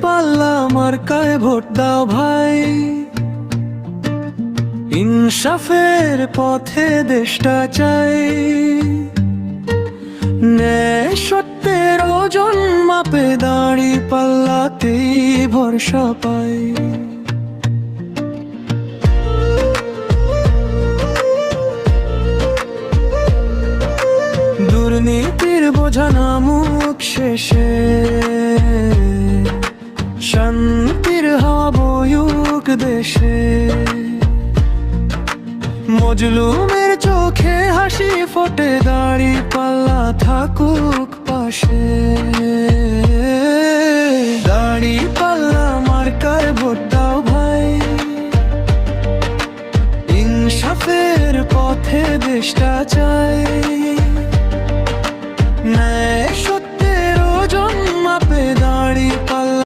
পাল্লা মার্কায় ভোট দাও ভাই, ইনসাফের পথে দেশটা চাই। ন্যায় সত্যের ওজন মাপে দাঁড়ি পাল্লাতেই ভরসা পাই। দুর্নীতির বোঝা নামুক শেষে, শান্তির হাওয়া বয়ুক দেশে। মজলুমের চোখে হাসি ফোটে, দাঁড়ি পাল্লা থাকুক পাশে।